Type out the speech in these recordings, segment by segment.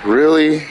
Really?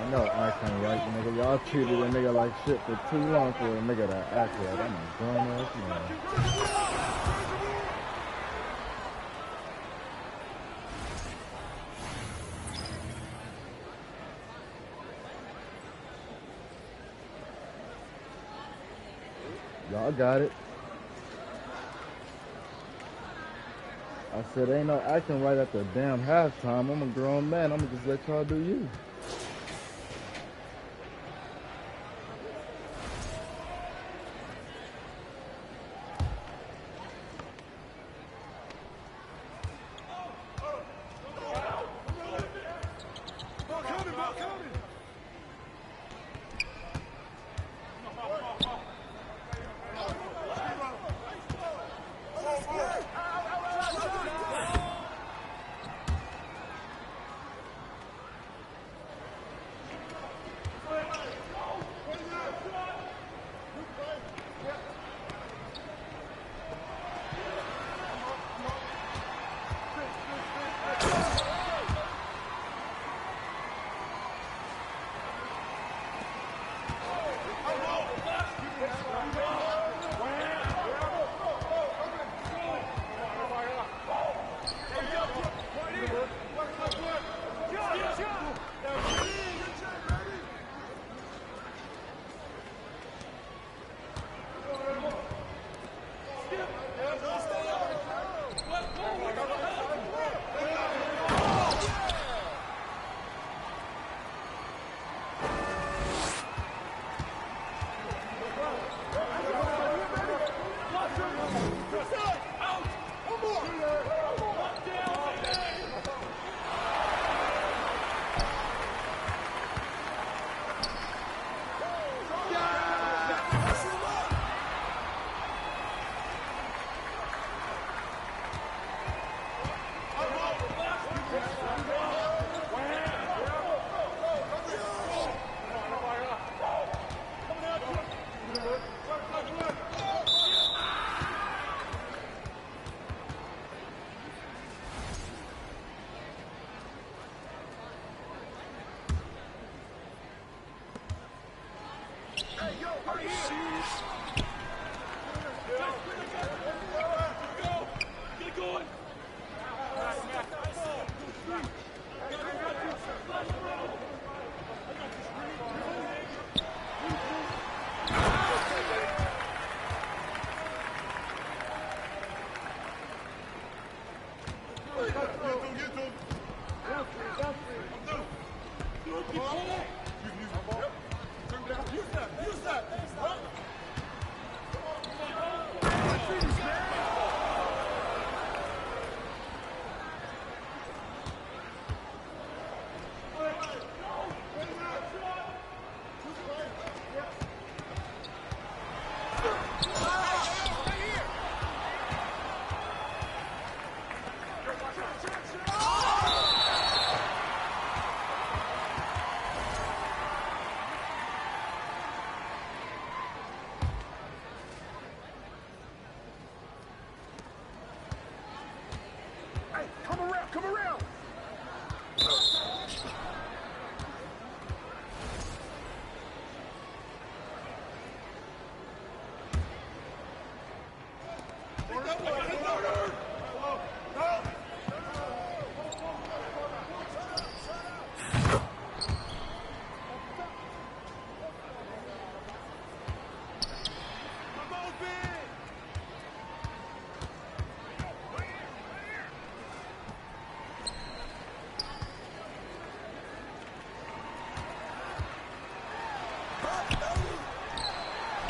I know acting right, nigga. Y'all treated a nigga like shit for too long for a nigga to act right. I'm a grown ass man. Y'all got it. I said, ain't no acting right at the damn halftime. I'm a grown man. I'm gonna just let y'all do you.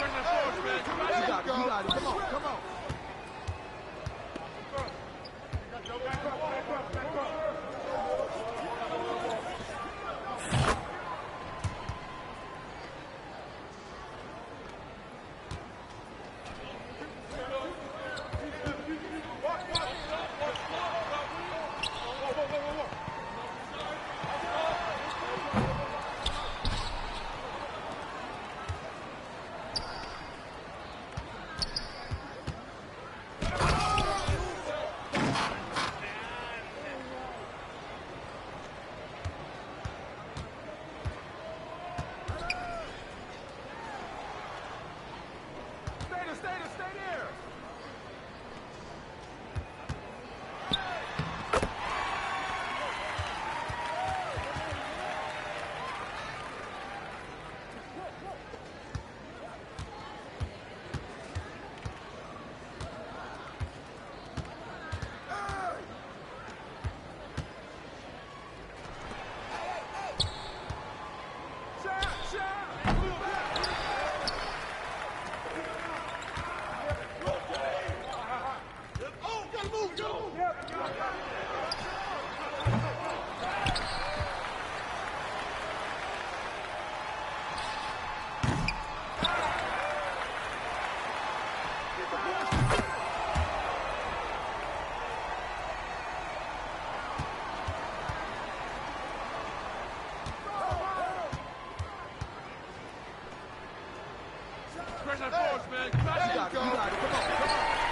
You got it. Come on. Stay there. Pressure force, man. You got it. Come on.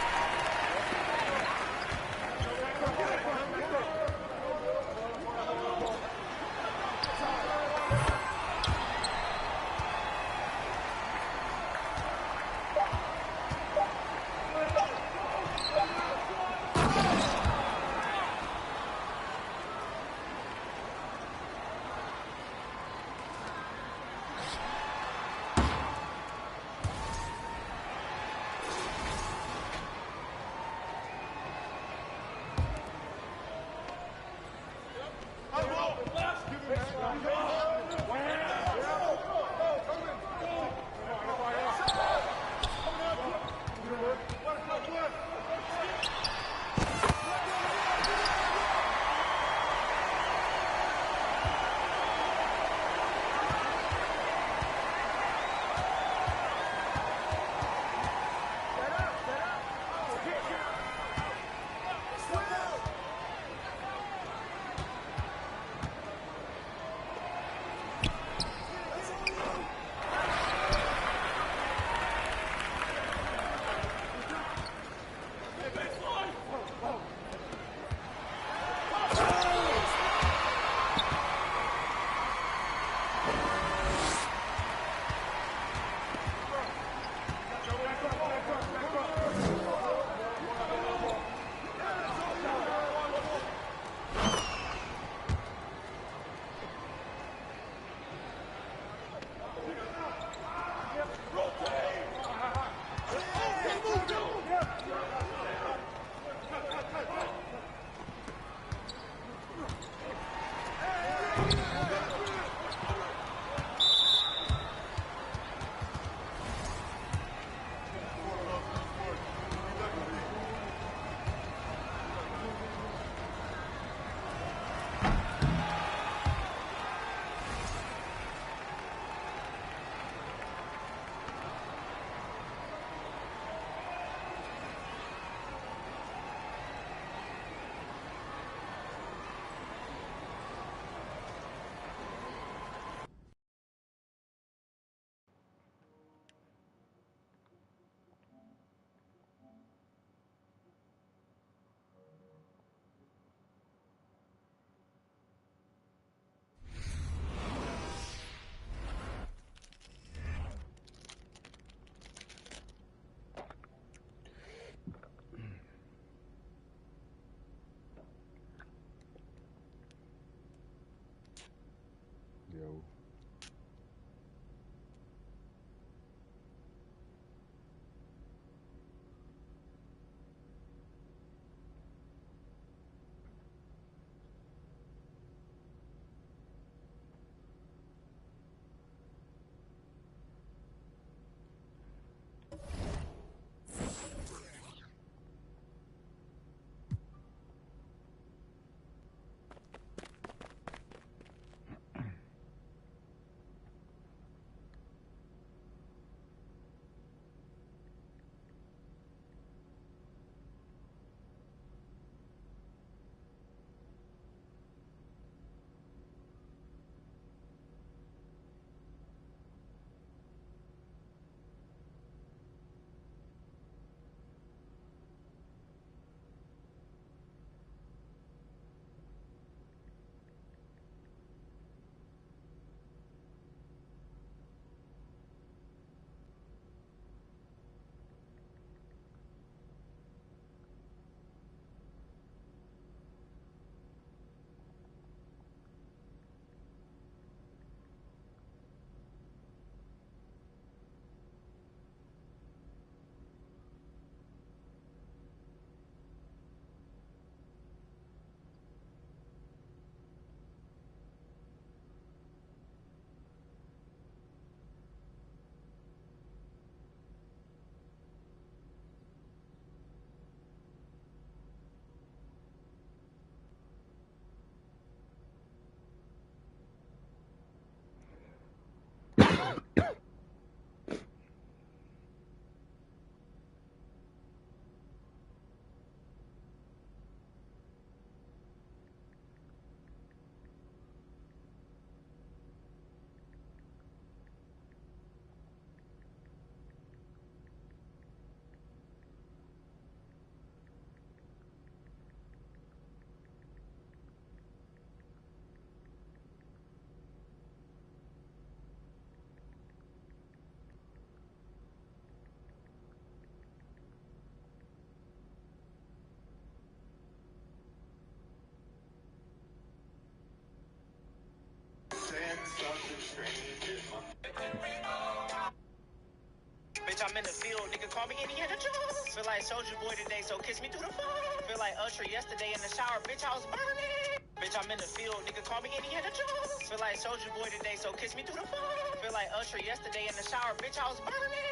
Bitch, I'm in the field, nigga, call me Indiana Jones. Feel like Soldier Boy today, so kiss me through the phone. Feel like Usher yesterday in the shower, bitch, I was burning. Bitch, I'm in the field, nigga, call me Indiana Jones. Feel like Soldier Boy today, so kiss me through the phone. Feel like Usher yesterday in the shower, bitch, I was burning.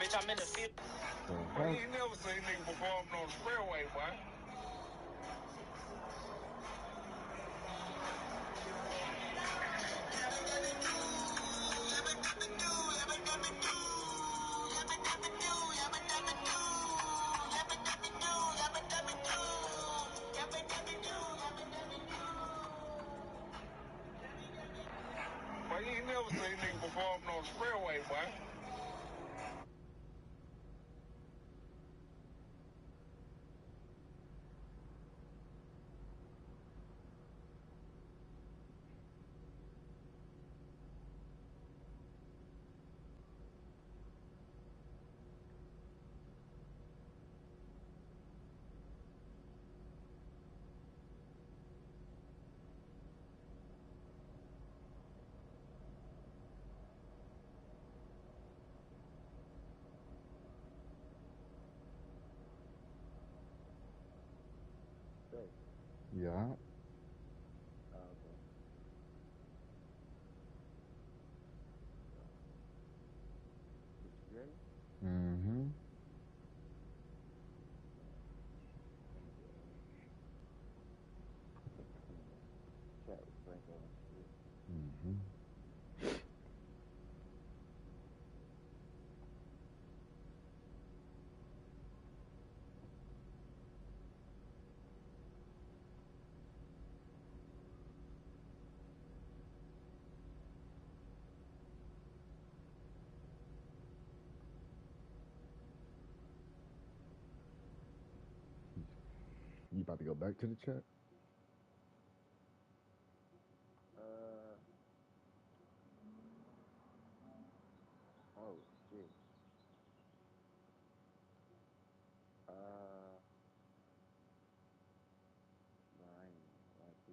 Bitch, I'm in the field. Boy, you ain't never seen nigga performing on the fairway, boy. Boy, you ain't never seen nigga performing on the fairway, boy. Yeah. Okay. You ready? Mm-hmm. Chat with Franco and shit. Mm-hmm. You about to go back to the chat? Oh shit. No, I ain't like to.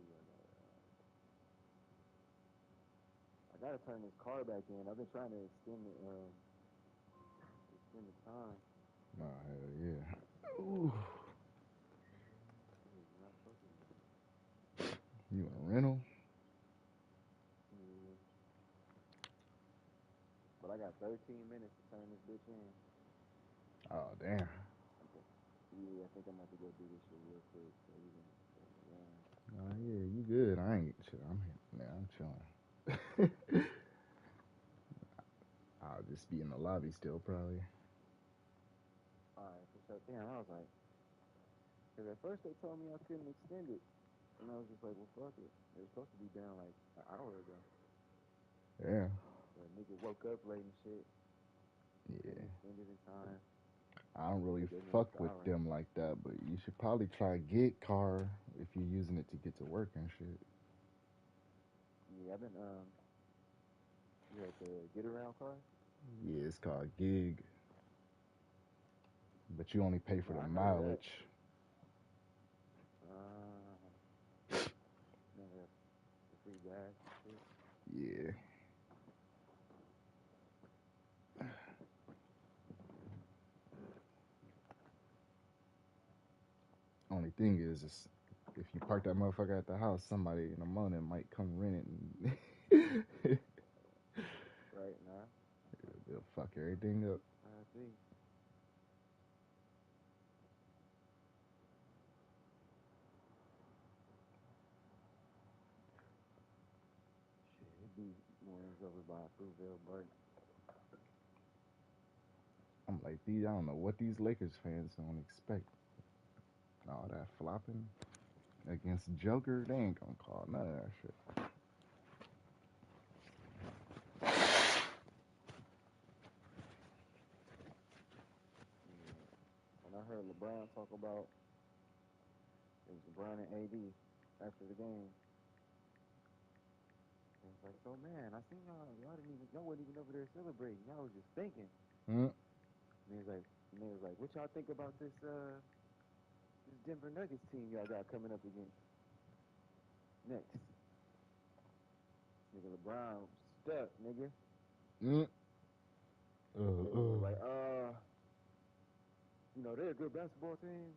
I gotta turn this car back in. I've been trying to extend the time. Nah, hell yeah. Ooh. It is not fucking with me. You in a rental? Yeah. But I got 13 minutes to turn this bitch in. Oh, damn. Okay. Yeah, I think I'm about to go do this shit real quick. So we can run. Oh, yeah, you good. I ain't chill. I'm chilling. I'll just be in the lobby still, probably. Alright, for sure. Damn, I was like, because at first they told me I couldn't extend it. And I was just like, well, fuck it. It was supposed to be down like an hour ago. Yeah. But nigga woke up late and shit. Yeah. Couldn't extend it in time. I don't really They gave me an fuck extra with hour. them like that, but you should probably try Gig Car if you're using it to get to work and shit. Yeah, I've been, you had the get around car? Yeah, it's called Gig, but you only pay for No, the I heard of that. mileage. Never the free gas and shit. Yeah. Only thing is if you park that motherfucker at the house, somebody in the morning might come rent it and Right, nah. they'll fuck everything up. I see. Shit, it be mornings over by Fruitvale, but I'm like, I don't know what these Lakers fans don't expect. All that flopping against Joker, they ain't gonna call none of that shit. yeah. When I heard LeBron talk about, it was LeBron and AD after the game. And it's like, so man, I seen y'all wasn't even over there celebrating. Y'all was just thinking. Mm. And they was like, what y'all think about this Denver Nuggets team y'all got coming up against next? Nigga LeBron stuck, nigga. Mm. Like, you know, they're a good basketball team.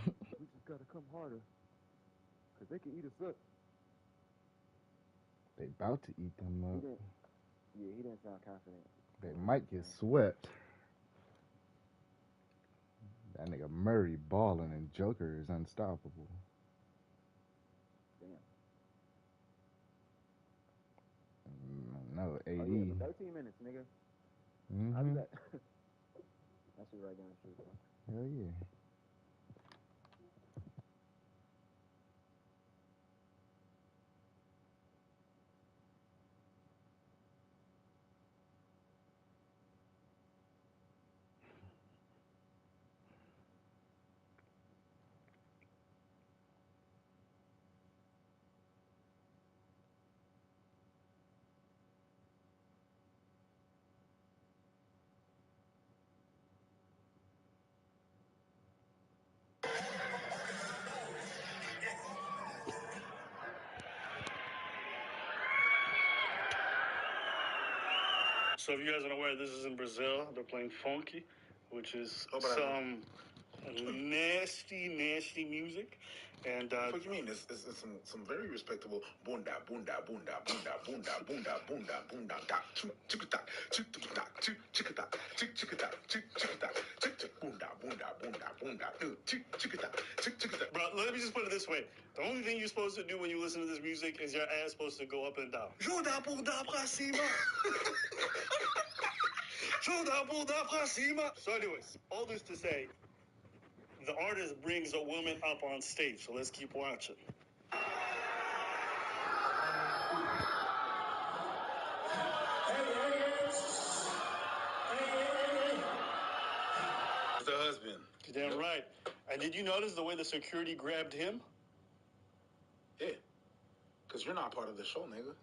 We just gotta come harder, cause they can eat us up. They about to eat them up. He didn't sound confident. They might get swept. That nigga Murray balling and Joker is unstoppable. Damn. No, AD. Oh yeah, but 13 minutes, nigga. I'll be back. That shit right down the street, bro. Hell yeah. So if you guys aren't aware, this is in Brazil. They're playing funky, which is some nasty, nasty music. And what you mean? It's some very respectable bunda bunda bunda bunda bunda bunda bunda bunda da chicka chicka chicka chicka chicka bunda bunda bunda bunda chicka. Bro, let me just put it this way. The only thing you're supposed to do when you listen to this music is your ass supposed to go up and down. Joga bunda pra cima. Joga bunda pra cima. So anyways, all this to say, the artist brings a woman up on stage, so let's keep watching. The husband. You're damn right. And did you notice the way the security grabbed him? Yeah. Because you're not part of the show, nigga.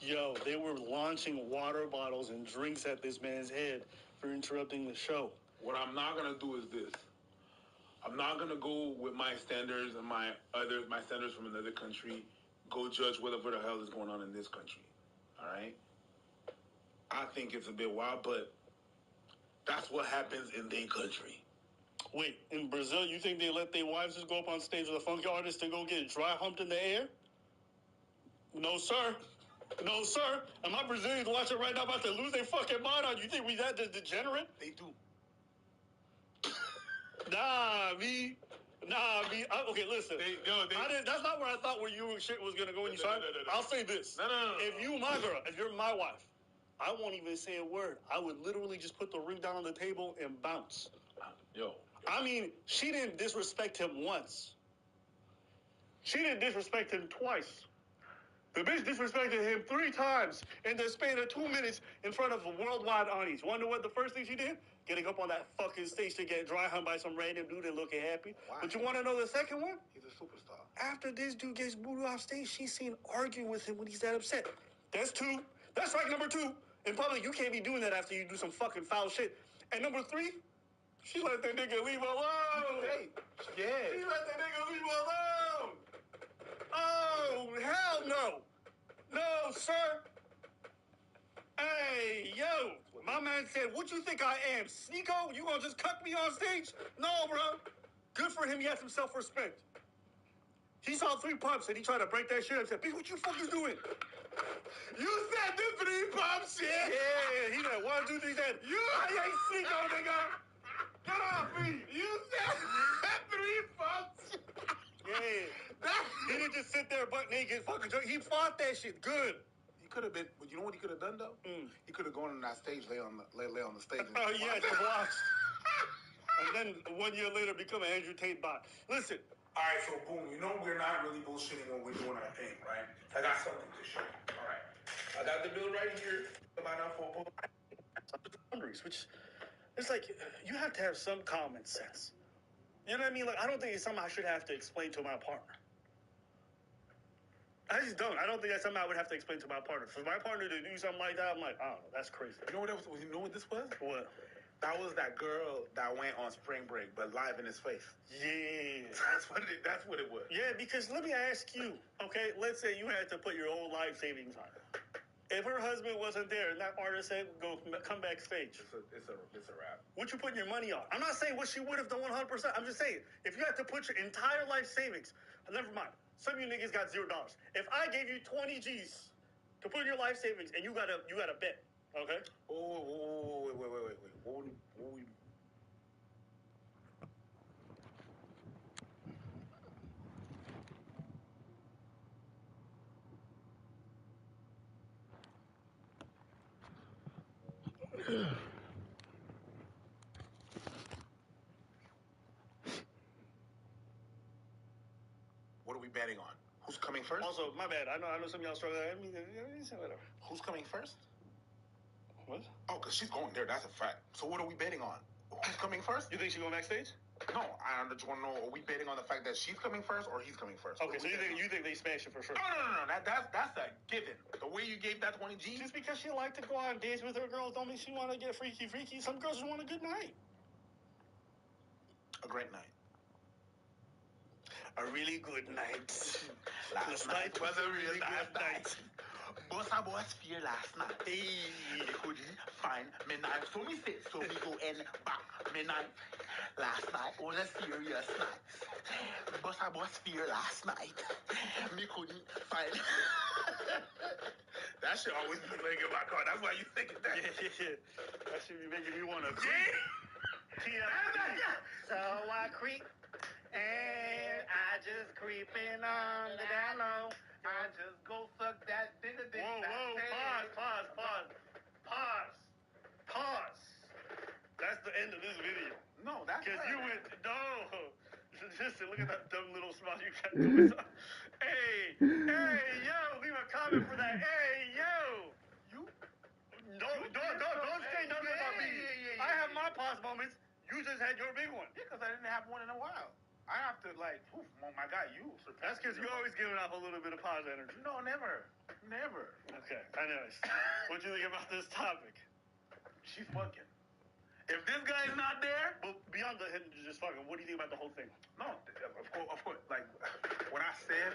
Yo, they were launching water bottles and drinks at this man's head for interrupting the show. What I'm not gonna do is this. I'm not gonna go with my standards and my standards from another country. Go judge whatever the hell is going on in this country. All right. I think it's a bit wild, but that's what happens in their country. Wait, in Brazil, you think they let their wives just go up on stage with a funky artist and go get dry humped in the air? No, sir. No, sir. And my Brazilians watching right now about to lose their fucking mind on you. Think we that degenerate? They do. Nah, me. Okay, listen. That's not where I thought where you shit was gonna go when you started. I'll say this. No. If you my girl, if you're my wife, I won't even say a word. I would literally just put the ring down on the table and bounce. Yo. I mean, she didn't disrespect him once. She didn't disrespect him twice. The bitch disrespected him 3 times in the span of 2 minutes in front of a worldwide audience. Wonder what the first thing she did? Getting up on that fucking stage to get dry humped by some random dude and looking happy. Why? But you want to know the second one? He's a superstar. After this dude gets booted off stage, she's seen arguing with him when he's that upset. That's 2. That's strike number 2. In public, you can't be doing that after you do some fucking foul shit. And number 3, she let that nigga leave alone. Hey, yeah. She let that nigga leave alone. Oh, hell no. No, sir. Hey, yo. My man said, what you think I am, Sneeko? You gonna just cut me on stage? No, bro. Good for him. He had some self-respect. He saw 3 pumps and he tried to break that shit up. Said, bitch, what you fucking doing? You said the 3 pumps, shit. Yeah, he said 1, 2, 3, said, I ain't Sneeko, nigga. Get off me. You said 3 pumps. Yeah. He didn't just sit there butt naked fucking drunk. He fought that shit good. He could have been, but you know what he could have done though? He could have gone on that stage, lay on the stage. Oh yeah, to watch. And then 1 year later, become an Andrew Tate bot. Listen. All right, so boom, you know we're not really bullshitting when we're doing our thing, right? I got something to show. All right, I got the bill right here. Boundaries, which It's like, you have to have some common sense. You know what I mean? Like, I don't think it's something I should have to explain to my partner. I just don't. I don't think that's something I would have to explain to my partner. For my partner to do something like that, I'm like, I don't know, that's crazy. You know what else? You know what this was? What? That was that girl that went on spring break, but live in his face. Yeah. That's what it was. Yeah, because let me ask you, okay? Let's say you had to put your whole life savings on it. If her husband wasn't there and that artist said, come backstage. It's a wrap. What you putting your money on? I'm not saying what she would have done 100%. I'm just saying, if you had to put your entire life savings, never mind. Some of you niggas got $0. If I gave you 20 G's to put in your life savings and you got a bet, okay? Oh, wait. What we... What are we betting on? Who's coming first? Also, my bad. I know some of y'all struggle. I mean, whatever. Who's coming first? What? Oh, because she's going there. That's a fact. So what are we betting on? Who's coming first? You think she's going backstage? No, I just want to know, are we betting on the fact that she's coming first or he's coming first? Okay, so you think they smash it for sure? No. That's a given. The way you gave that 20 G's. Just because she like to go out and dance with her girls don't mean she want to get freaky. Some girls just want a good night. A great night. A really good night. Last night was a really good night. Bossa boss fear last night. Hey, me couldn't find me knife, so me say, so me go and back me knife. Last night was a serious night. Bossa boss fear last night. Me couldn't find. That shit always be playing in my car. That's why you thinking that. Yeah. That should be making me want to Yeah. So I creep, and I just creeping on the down low. I just go suck that dick. Whoa, pause. That's the end of this video. No, that's Because right. you went, no. Just look at that dumb little smile you got doing. Hey, yo, leave a comment for that. Hey, yo. Don't say nothing about me. Yeah. I have my pause moments. You just had your big one. Yeah, because I didn't have one in a while. I have to, like, oh my God, you surpassed. That's because you're always giving off a little bit of pause energy. No, never. Okay, anyways. What do you think about this topic? She's fucking. If this guy's not there, Well, beyond the just fucking, what do you think about the whole thing? no, of course. Like, when I said,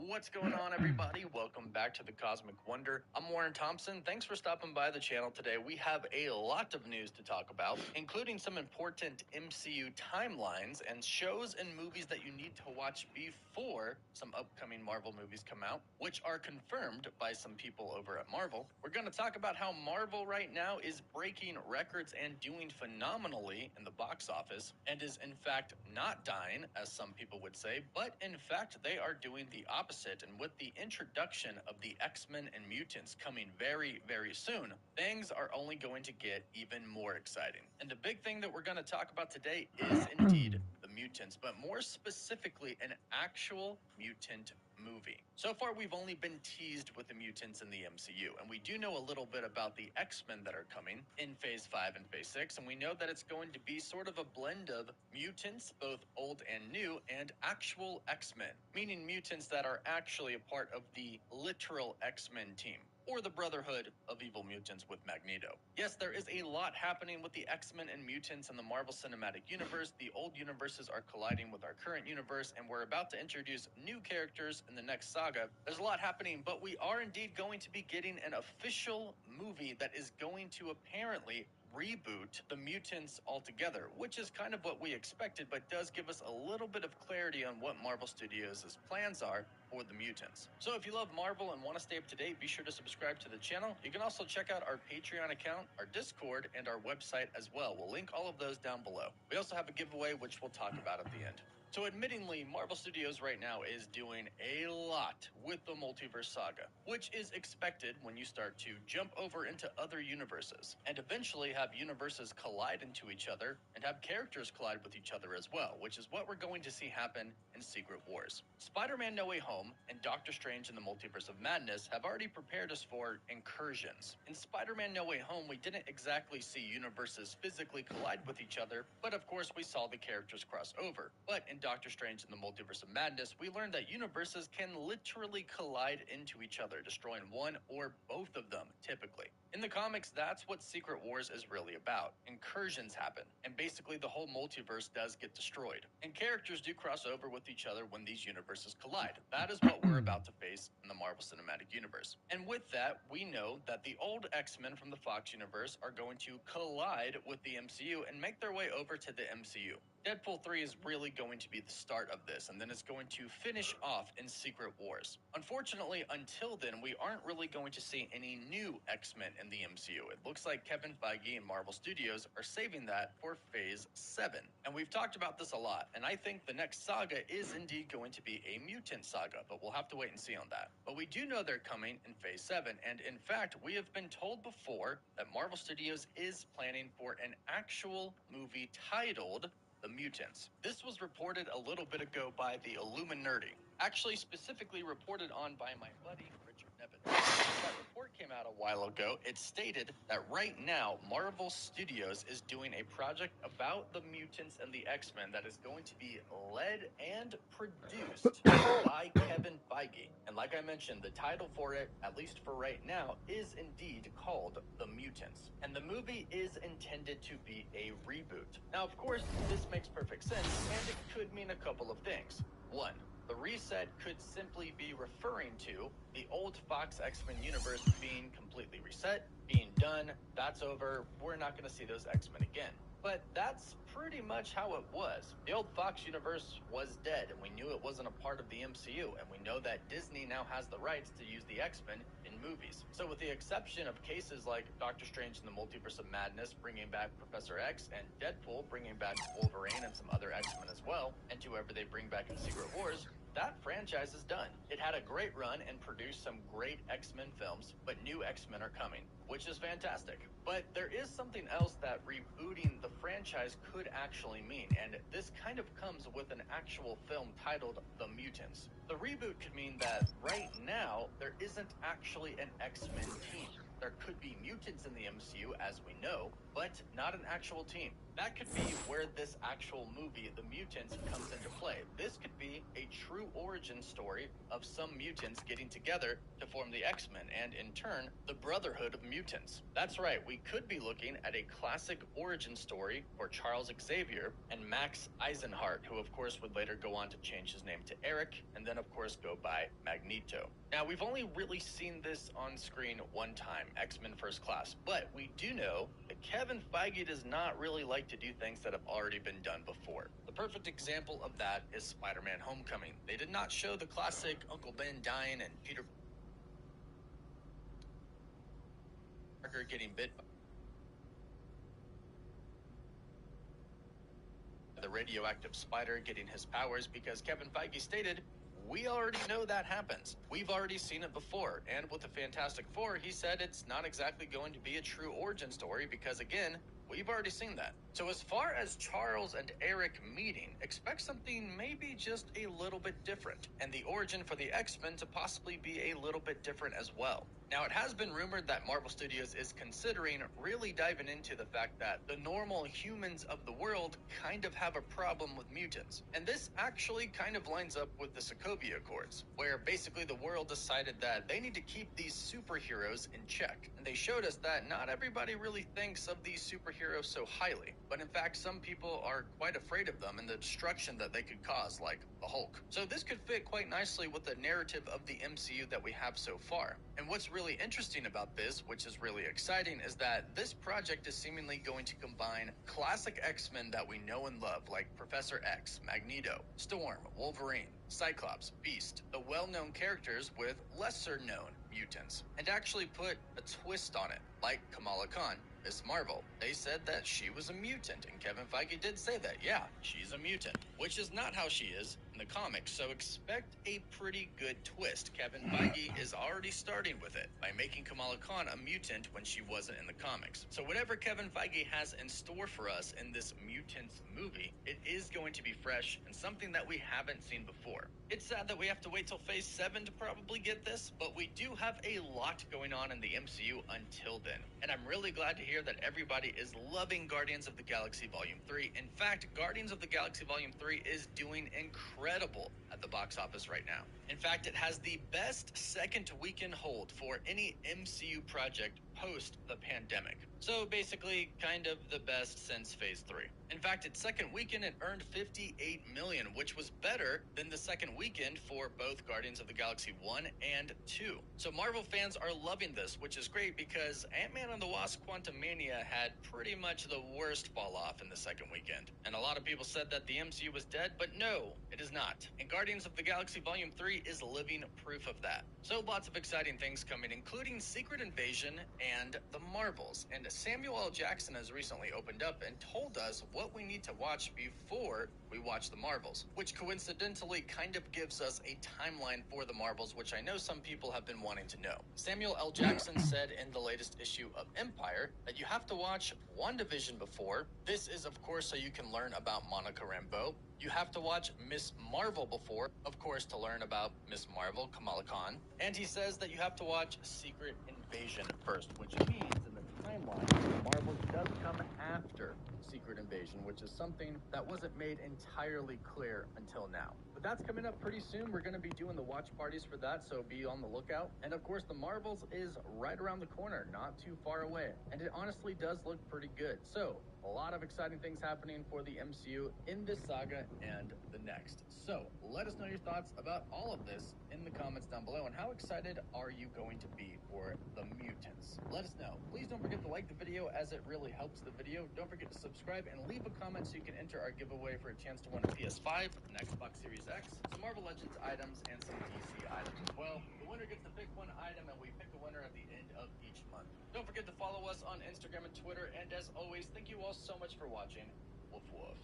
What's going on, everybody? Welcome back to the Cosmic Wonder. I'm Warren Thompson. Thanks for stopping by the channel today. We have a lot of news to talk about, including some important MCU timelines and shows and movies that you need to watch before some upcoming Marvel movies come out, which are confirmed by some people over at Marvel. We're going to talk about how Marvel right now is breaking records and doing phenomenally in the box office, and is in fact not dying, as some people would say, but in fact they are doing the opposite. And with the introduction of the X-Men and mutants coming very, very soon, things are only going to get even more exciting. And the big thing that we're going to talk about today is indeed the mutants, but more specifically an actual mutant movie. So far, we've only been teased with the mutants in the MCU, and we do know a little bit about the X-Men that are coming in Phase 5 and Phase 6, and we know that it's going to be sort of a blend of mutants, both old and new, and actual X-Men, meaning mutants that are actually a part of the literal X-Men team, or the Brotherhood of Evil Mutants with Magneto. Yes, there is a lot happening with the X-Men and mutants in the Marvel Cinematic Universe. The old universes are colliding with our current universe, and we're about to introduce new characters in the next saga. There's a lot happening, but we are indeed going to be getting an official movie that is going to apparently reboot the mutants altogether, which is kind of what we expected, but does give us a little bit of clarity on what Marvel Studios' plans are for the mutants. So if you love Marvel and want to stay up to date, be sure to subscribe to the channel. You can also check out our Patreon account, our Discord, and our website as well. We'll link all of those down below. We also have a giveaway, which we'll talk about at the end. So admittingly, Marvel Studios right now is doing a lot with the multiverse saga, which is expected when you start to jump over into other universes, and eventually have universes collide into each other, and have characters collide with each other as well, which is what we're going to see happen in Secret Wars. Spider-Man No Way Home and Doctor Strange in the Multiverse of Madness have already prepared us for incursions. In Spider-Man No Way Home, we didn't exactly see universes physically collide with each other, but of course we saw the characters cross over. But in Doctor Strange in the Multiverse of Madness, we learned that universes can literally collide into each other, destroying one or both of them, typically. In the comics, that's what Secret Wars is really about. Incursions happen, and basically the whole multiverse does get destroyed. And characters do cross over with each other when these universes collide. That is what we're about to face in the Marvel Cinematic Universe. And with that, we know that the old X-Men from the Fox universe are going to collide with the MCU and make their way over to the MCU. Deadpool 3 is really going to be the start of this, and then it's going to finish off in Secret Wars. Unfortunately, until then, we aren't really going to see any new X-Men in the MCU. It looks like Kevin Feige and Marvel Studios are saving that for Phase 7. And we've talked about this a lot, and I think the next saga is indeed going to be a mutant saga, but we'll have to wait and see on that. But we do know they're coming in Phase 7, and in fact, we have been told before that Marvel Studios is planning for an actual movie titled The Mutants. This was reported a little bit ago by the Illuminati, actually specifically reported on by my buddy Richard Nevins. That report came out a while ago. It stated that right now Marvel Studios is doing a project about the mutants and the X-Men that is going to be led and produced by Kevin Feige. And like I mentioned, the title for it, at least for right now, is indeed called The Mutants. And the movie is intended to be a reboot. Now, of course, this makes perfect sense, and it could mean a couple of things. One, the reset could simply be referring to the old Fox X-Men universe being completely reset, being done, that's over, we're not going to see those X-Men again. But that's pretty much how it was. The old Fox universe was dead, and we knew it wasn't a part of the MCU, and we know that Disney now has the rights to use the X-Men in movies. So with the exception of cases like Doctor Strange in the Multiverse of Madness bringing back Professor X, and Deadpool bringing back Wolverine and some other X-Men as well, and whoever they bring back in Secret Wars, that franchise is done. It had a great run and produced some great X-Men films, but new X-Men are coming, which is fantastic. But there is something else that rebooting the franchise could actually mean, and this kind of comes with an actual film titled The Mutants. The reboot could mean that right now there isn't actually an X-Men team. There could be mutants in the MCU, as we know, but not an actual team. That could be where this actual movie, The Mutants, comes into play. This could be a true origin story of some mutants getting together to form the X-Men, and in turn, the Brotherhood of Mutants. That's right, we could be looking at a classic origin story for Charles Xavier and Max Eisenhart, who of course would later go on to change his name to Eric, and then of course go by Magneto. Now, we've only really seen this on screen one time, X-Men First Class, but we do know that Kevin Feige does not really like to do things that have already been done before. The perfect example of that is Spider-Man Homecoming. They did not show the classic Uncle Ben dying and Peter Parker getting bit by the radioactive spider getting his powers, because Kevin Feige stated, we already know that happens. We've already seen it before. And with the Fantastic Four, he said it's not exactly going to be a true origin story because, again, we've already seen that. So as far as Charles and Eric meeting, expect something maybe just a little bit different, and the origin for the X-Men to possibly be a little bit different as well. Now, it has been rumored that Marvel Studios is considering really diving into the fact that the normal humans of the world kind of have a problem with mutants. And this actually kind of lines up with the Sokovia Accords, where basically the world decided that they need to keep these superheroes in check. And they showed us that not everybody really thinks of these superheroes so highly, but in fact some people are quite afraid of them and the destruction that they could cause, like the Hulk. So this could fit quite nicely with the narrative of the MCU that we have so far. And what's really interesting about this, which is really exciting, is that this project is seemingly going to combine classic X-Men that we know and love, like Professor X, Magneto, Storm, Wolverine, Cyclops, Beast, the well-known characters, with lesser-known mutants, and actually put a twist on it, like Kamala Khan, Miss Marvel. They said that she was a mutant, and Kevin Feige did say that, yeah, she's a mutant. which is not how she is in the comics, so expect a pretty good twist. Kevin Feige is already starting with it by making Kamala Khan a mutant when she wasn't in the comics. So whatever Kevin Feige has in store for us in this Mutants movie, it is going to be fresh and something that we haven't seen before. It's sad that we have to wait till Phase 7 to probably get this, but we do have a lot going on in the MCU until then. And I'm really glad to hear that everybody is loving Guardians of the Galaxy Volume 3. In fact, Guardians of the Galaxy Volume 3 is doing incredible at the box office right now. In fact, it has the best second weekend hold for any MCU project post the pandemic. So basically, kind of the best since Phase 3. In fact, its second weekend, it earned $58 million, which was better than the second weekend for both Guardians of the Galaxy 1 and 2. So Marvel fans are loving this, which is great because Ant-Man and the Wasp: Quantumania had pretty much the worst fall off in the second weekend. And a lot of people said that the MCU was dead, but no, it is not. And Guardians of the Galaxy Volume 3 is living proof of that. So lots of exciting things coming, including Secret Invasion and the Marvels. And Samuel L. Jackson has recently opened up and told us what we need to watch before we watch the Marvels, which coincidentally kind of gives us a timeline for the Marvels, which I know some people have been wanting to know. Samuel L. Jackson said in the latest issue of Empire that you have to watch WandaVision before. This is, of course, so you can learn about Monica Rambeau. You have to watch Miss Marvel before, of course, to learn about Miss Marvel, Kamala Khan. And he says that you have to watch Secret Invasion first, which means in the timeline, Marvel does come after Secret Invasion, which is something that wasn't made entirely clear until now. But that's coming up pretty soon. We're going to be doing the watch parties for that, so be on the lookout. And of course, the Marvels is right around the corner, not too far away. And it honestly does look pretty good. So, a lot of exciting things happening for the MCU in this saga and the next. So, let us know your thoughts about all of this in the comments down below. And how excited are you going to be for the Mutants? Let us know. Please don't forget to like the video as it really helps the video. Don't forget to subscribe and leave a comment so you can enter our giveaway for a chance to win a PS5, an Xbox Series X, some Marvel Legends items, and some DC items as well. The winner gets to pick one item, and we pick a winner at the end of each month. Don't forget to follow us on Instagram and Twitter. And as always, thank you all so much for watching. Woof woof.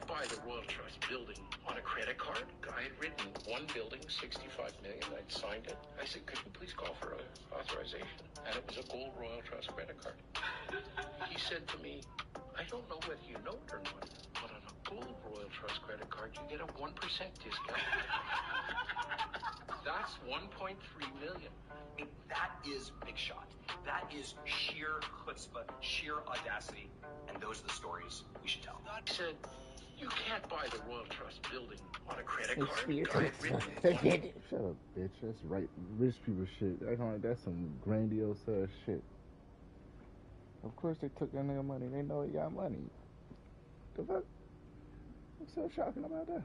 Buy the Royal Trust building on a credit card. I had written one building, $65 million. I'd signed it. I said, could you please call for authorization? And it was a gold Royal Trust credit card. He said to me, I don't know whether you know it or not, but on a gold Royal Trust credit card, you get a 1% discount. That's 1.3 million. That is big shot. That is sheer chutzpah, sheer audacity, and those are the stories we should tell. He said, you can't buy the Royal Trust building on a credit Hey, card. Spear, I had written shut up, bitch. That's right. Rich people shit. That's some grandiose shit. Of course they took that nigga money. They know he got money. The fuck? What's so shocking about that?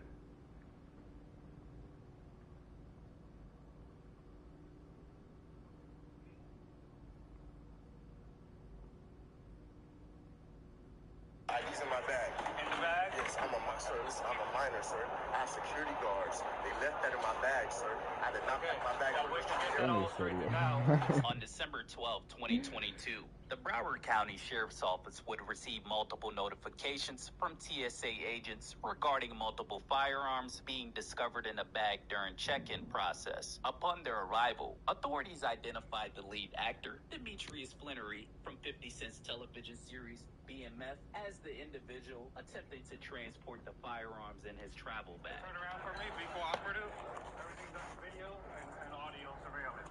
ID's in my bag. In the bag? Yes, I'm a minor, sir. I have security guards. They left that in my bag, sir. I did not pack my bag. On December 12, 2022, the Broward County Sheriff's Office would receive multiple notifications from TSA agents regarding multiple firearms being discovered in a bag during check-in process. Upon their arrival, authorities identified the lead actor, Demetrius Flannery, from 50 Cent's television series BMF, as the individual attempting to transport the firearms in his travel bag. Turn around for me, be cooperative. Everything's on video and audio surveillance.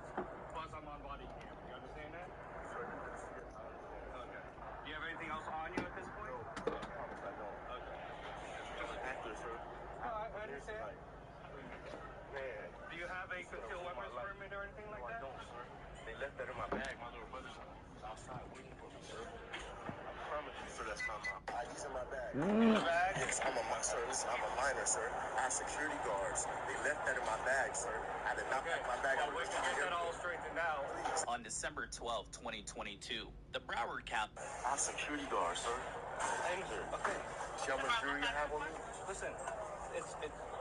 Plus, I'm on body cam. You understand that? Sir, okay. Do you have anything else on you at this point? No, I promise I don't. Okay. Just an actor, sir. No, I understand. concealed weapons permit or anything like that? I don't, sir. They left that in my bag. My little brother's outside waiting for me, sir. I promise you, sir, that's not my ID's in my bag. In the bag? Yes, sir, listen, I'm a minor, sir. I have security guards. They left that in my bag, sir. I did not pack my bag. Well, we can get that all straightened out. On December 12, 2022, the Broward County. I have security guards, sir. Okay. See how much jewelry I have on me? Listen,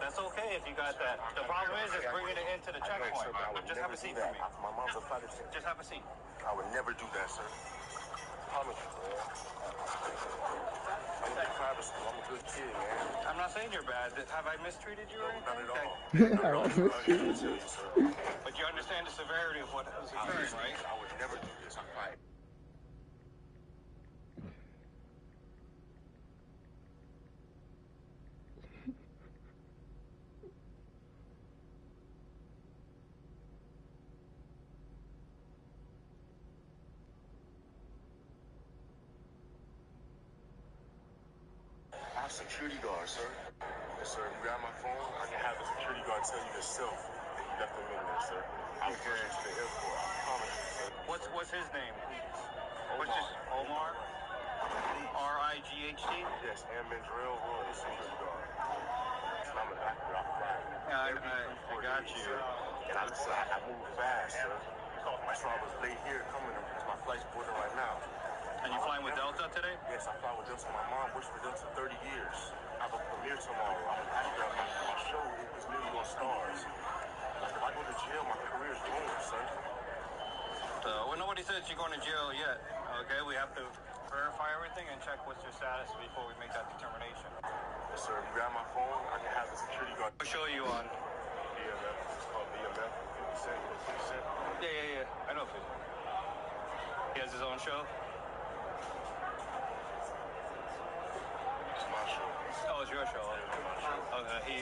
that's okay if you got that. The problem is bringing it into the checkpoint. Just have a seat for me. My mom's a flight attendant. Just have a seat. I would never do that, sir. I promise you, man. I'm in private school. I'm a good kid, man. I'm not saying you're bad. Have I mistreated you or anything? Not at all. But you understand the severity of what is occurring, right? I would never do this. I fight. I have security guards, sir. Yes, sir. You grab my phone, I can have the security guard tell you yourself that you left them in there, sir. I'll carry it to the airport. I promise you, sir. What's his name? What's his Omar? R-I-G-H-T? Yes, and Mandrell Roy is security guard. And I'm an actor. I fly. I got you. And I move fast, sir. That's why I was late here coming because my flight's boarding right now. And you flying with Delta today? Yes, I fly with Delta. My mom works for Delta 30 years. I have a premiere tomorrow. I'm an actor. My show is Million on Stars. Like, if I go to jail, my career is ruined, sir. Well, nobody says you're going to jail yet. Okay, we have to verify everything and check what's your status before we make that determination. Yes, sir. You grab my phone, I can have the security guard. What show are you on? BMF. It's called BMF. 50 Cent. 50 Cent. Yeah. I know 50. He has his own show? It's my show. Oh, it's your show. It's my show. Okay, he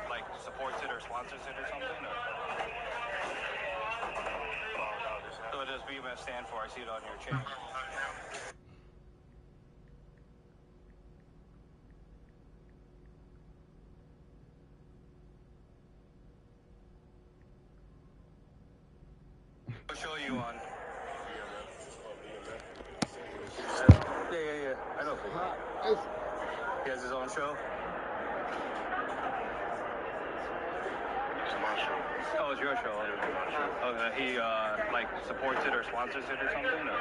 like supports it or sponsors it or something? Or? So what does BMF stand for? I see it on your chain. What show are you on? Yeah. I know. He has his own show? It's my show. Oh, it's your show. Okay, he like supports it or sponsors it or something? Or?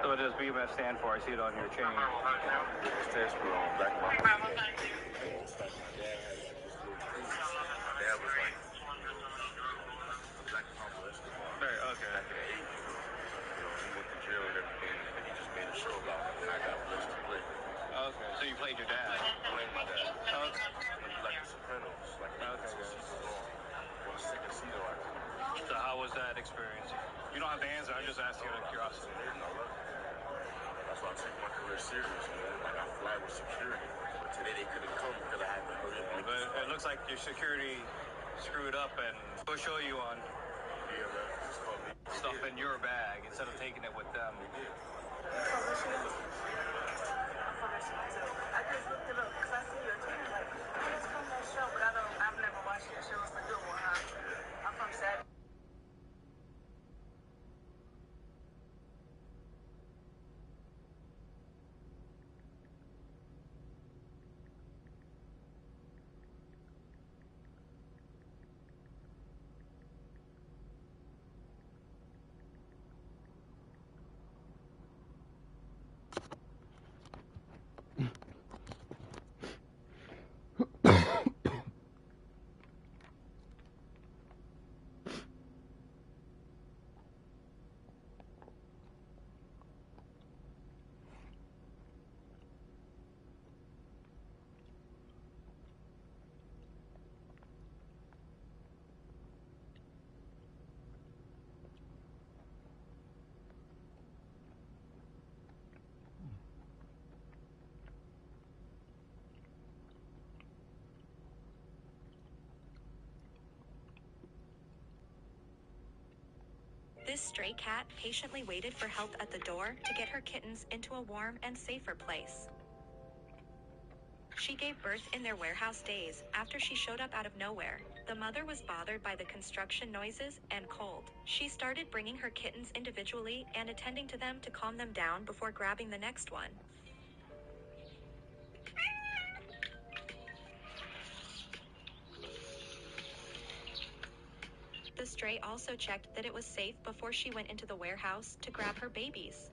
So what does BMF stand for? I see it on your chain. It stands for Black Mafia. My dad had this little priest. My dad was like, Black Mafia. Right, okay. Back in the 80s. He went to jail and everything, and he just made a show about it, and I got blessed to play. Okay, so you played your dad? I played my dad. Okay. Like The Sopranos, like seasons long. On the second season, like. So how was that experience? You don't have the answer, I'm just asking out of curiosity. I love it. That's why I take my career serious, man. Like, I fly with security. But today they couldn't come because I had to hurry up. But it looks like your security screwed up, and what show you on? BMF. It's called BMF. Stuff in your bag instead of taking it with them. We did. I just looked it up because I see your tweet like, oh, it's from that show, but I've never watched your show. It's a good one, huh? I'm from Saturday. This stray cat patiently waited for help at the door to get her kittens into a warm and safer place. She gave birth in their warehouse days after she showed up out of nowhere. The mother was bothered by the construction noises and cold. She started bringing her kittens individually and attending to them to calm them down before grabbing the next one. The stray also checked that it was safe before she went into the warehouse to grab her babies.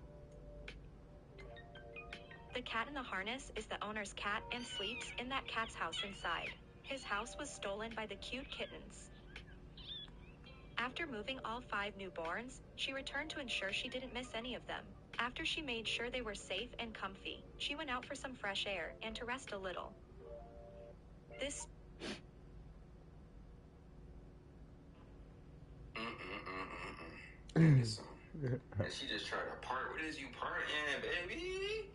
The cat in the harness is the owner's cat and sleeps in that cat's house inside. His house was stolen by the cute kittens. After moving all 5 newborns, she returned to ensure she didn't miss any of them. After she made sure they were safe and comfy, she went out for some fresh air and to rest a little. This And she just tried to part. What is you partying, baby?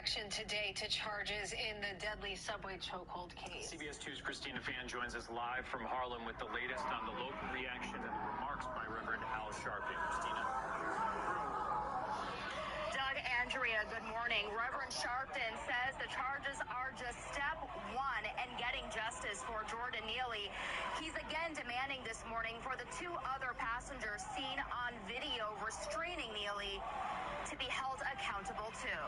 reaction today to charges in the deadly subway chokehold case. CBS 2's Christina Fan joins us live from Harlem with the latest on the local reaction and the remarks by Reverend Al Sharpton. Christina. Doug, Andrea, good morning. Reverend Sharpton says the charges are just step one in getting justice for Jordan Neely. He's again demanding this morning for the two other passengers seen on video restraining Neely to be held accountable too.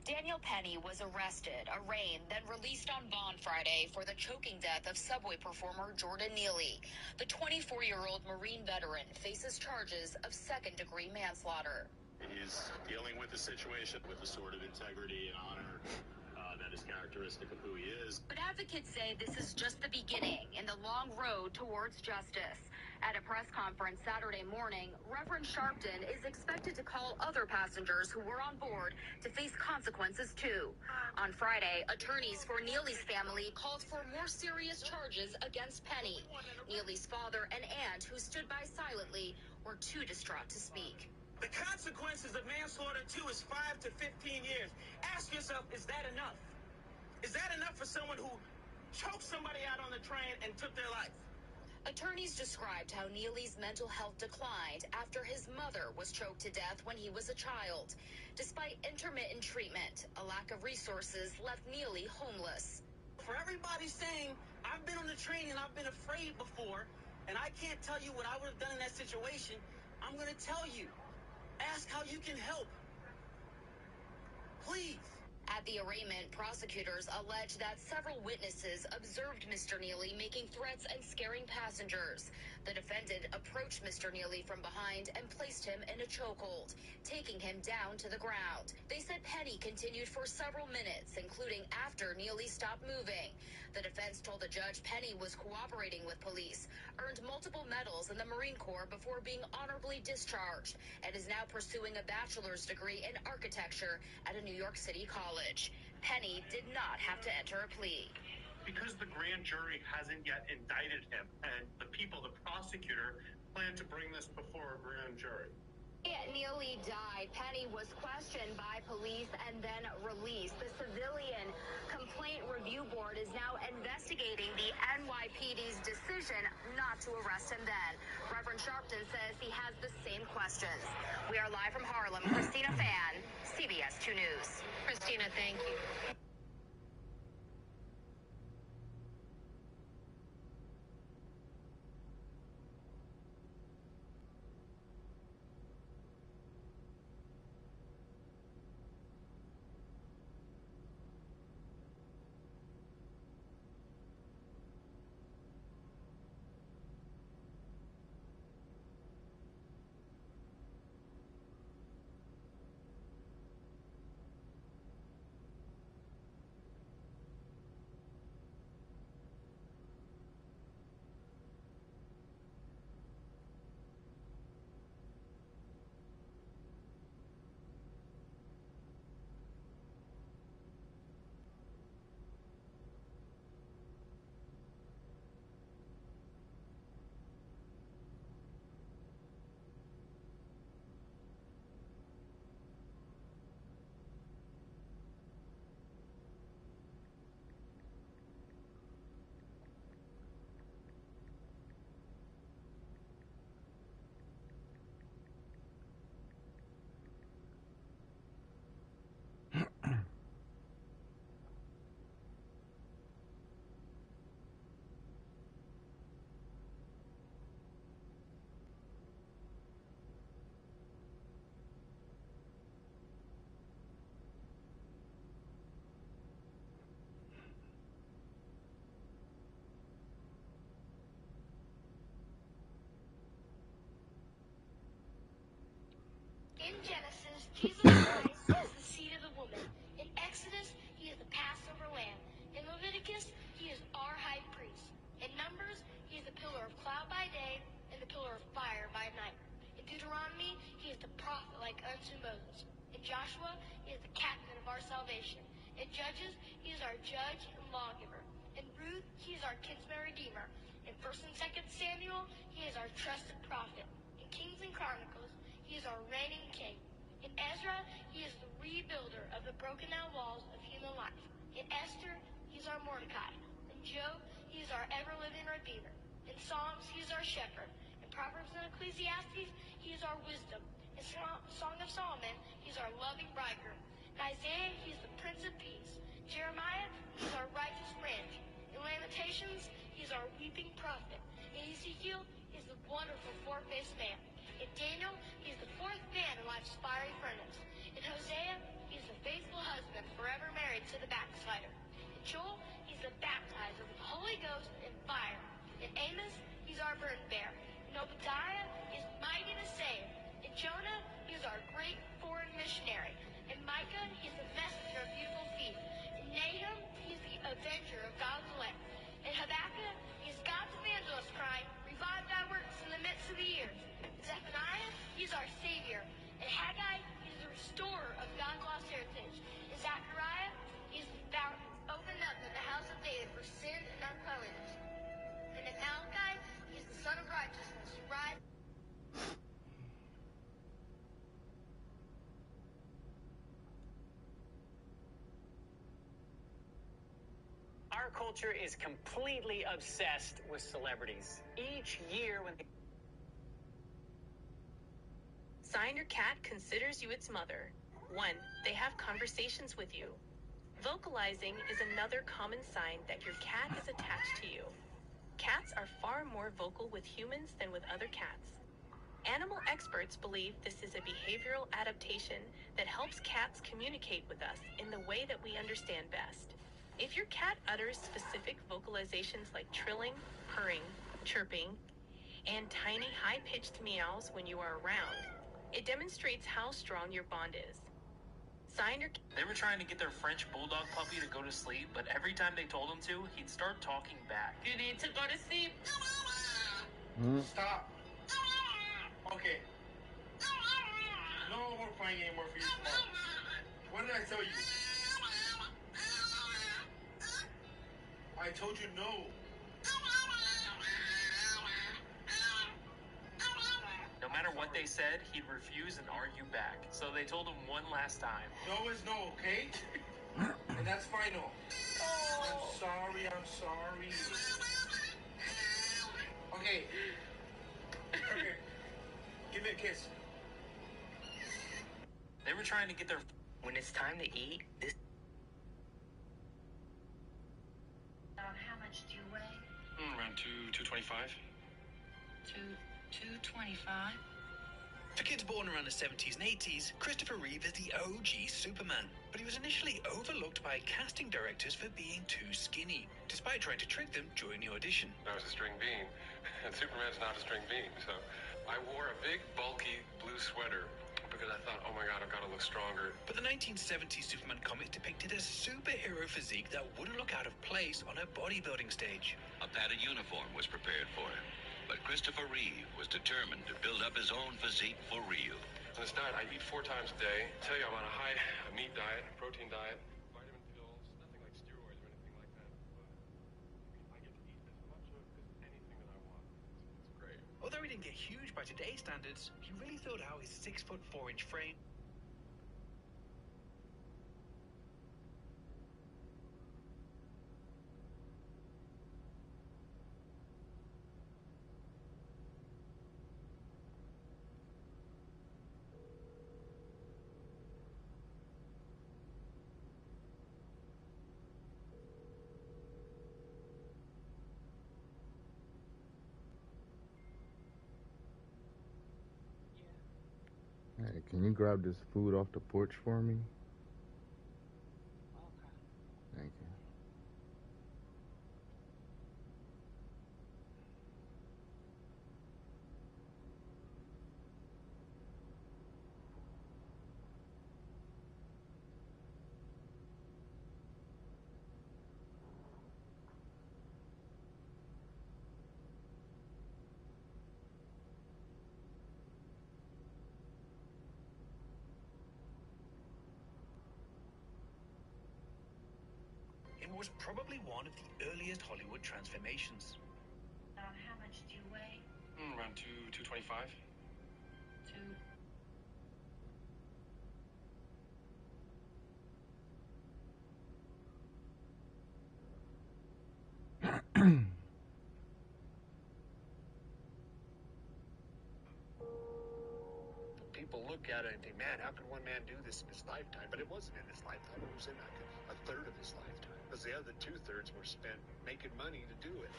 Daniel Penny was arrested, arraigned, then released on bond Friday for the choking death of Subway performer Jordan Neely. The 24-year-old Marine veteran faces charges of second-degree manslaughter. He's dealing with the situation with the sort of integrity and honor that is characteristic of who he is. But advocates say this is just the beginning in the long road towards justice. At a press conference Saturday morning, Reverend Sharpton is expected to call other passengers who were on board to face consequences too. On Friday, attorneys for Neely's family called for more serious charges against Penny. Neely's father and aunt, who stood by silently, were too distraught to speak. The consequences of manslaughter, too, is 5 to 15 years. Ask yourself, is that enough? Is that enough for someone who choked somebody out on the train and took their life? Attorneys described how Neely's mental health declined after his mother was choked to death when he was a child. Despite intermittent treatment, a lack of resources left Neely homeless. For everybody saying, I've been on the train and I've been afraid before, and I can't tell you what I would have done in that situation, I'm going to tell you. Ask how you can help. Please. At the arraignment, prosecutors alleged that several witnesses observed Mr. Neely making threats and scaring passengers. The defendant approached Mr. Neely from behind and placed him in a chokehold, taking him down to the ground. They said Penny continued for several minutes, including after Neely stopped moving. The defense told the judge Penny was cooperating with police, earned multiple medals in the Marine Corps before being honorably discharged, and is now pursuing a bachelor's degree in architecture at a New York City college. Penny did not have to enter a plea. Because the grand jury hasn't yet indicted him, and the prosecutor, plan to bring this before a grand jury. Neely died. Penny was questioned by police and then released. The Civilian Complaint Review Board is now investigating the NYPD's decision not to arrest him then. Reverend Sharpton says he has the same questions. We are live from Harlem. Christina Fan, CBS 2 News. Christina, thank you. In Genesis, Jesus Christ is the seed of the woman. In Exodus, he is the Passover lamb. In Leviticus, he is our high priest. In Numbers, he is the pillar of cloud by day and the pillar of fire by night. In Deuteronomy, he is the prophet like unto Moses. In Joshua, he is the captain of our salvation. In Judges, he is our judge and lawgiver. In Ruth, he is our kinsman redeemer. In 1st and 2nd Samuel, he is our trusted prophet. Kings and Chronicles, he is our reigning king. In Ezra, he is the rebuilder of the broken down walls of human life. In Esther, he's our Mordecai. In Job, he's our ever-living Redeemer. In Psalms, he's our shepherd. In Proverbs and Ecclesiastes, he's our wisdom. In Song of Solomon, he's our loving bridegroom. In Isaiah, he's the Prince of Peace. Jeremiah, he's our righteous branch. In Lamentations, he's our weeping prophet. In Ezekiel, he's the wonderful four-faced man. In Daniel, he's the fourth man in life's fiery furnace. In Hosea, he's the faithful husband forever married to the backslider. In Joel, he's the baptizer with the Holy Ghost and fire. In Amos, he's our burden bearer. In Obadiah, he's mighty to save. In Jonah, he's our great foreign missionary. In Micah, he's the messenger of beautiful feet. In Nahum, he's the avenger of God's elect. In Habakkuk, he's God's evangelist crying, revive thy works in the midst of the years. In Zephaniah, he's our savior. In Haggai, he's the restorer of God's lost heritage. In Zechariah, he's the fountain opened up in the house of David for sin and uncleanliness. And in Malachi, he's the son of righteousness who rides. Our culture is completely obsessed with celebrities. Each year when they... Sign your cat considers you its mother. 1. They have conversations with you. Vocalizing is another common sign that your cat is attached to you. Cats are far more vocal with humans than with other cats. Animal experts believe this is a behavioral adaptation that helps cats communicate with us in the way that we understand best. If your cat utters specific vocalizations like trilling, purring, chirping, and tiny high-pitched meows when you are around, it demonstrates how strong your bond is. They were trying to get their French bulldog puppy to go to sleep, but every time they told him to, he'd start talking back. You need to go to sleep. Stop. Okay. No more playing anymore for you tomorrow. What did I tell you? I told you no. No matter what they said, he'd refuse and argue back. So they told him one last time. No is no, okay? And that's final. I'm sorry. Okay. Come here. Give me a kiss. They were trying to get their... When it's time to eat, this... How much do you weigh? Around 225. 225. For kids born around the 70s and 80s, Christopher Reeve is the OG Superman, but he was initially overlooked by casting directors for being too skinny, despite trying to trick them during the audition. I was a string bean, and Superman's not a string bean, so I wore a big, bulky blue sweater because I thought, oh my god, I've got to look stronger. But the 1970s Superman comics depicted a superhero physique that wouldn't look out of place on a bodybuilding stage. A padded uniform was prepared for him, but Christopher Reeve was determined to build up his own physique for real. On this diet, I eat 4 times a day. I tell you, I'm on a high meat diet, protein diet, vitamin pills, nothing like steroids or anything like that. But I get to eat as much of anything that I want. It's great. Although he didn't get huge by today's standards, he really filled out his 6'4" frame. Hey, can you grab this food off the porch for me? Thank you. It was probably one of the earliest Hollywood transformations. How much do you weigh? Around 225. 2. look at it and think, man, how could one man do this in his lifetime? But it wasn't in his lifetime. It was in like a third of his lifetime. Because the other 2/3 were spent making money to do it.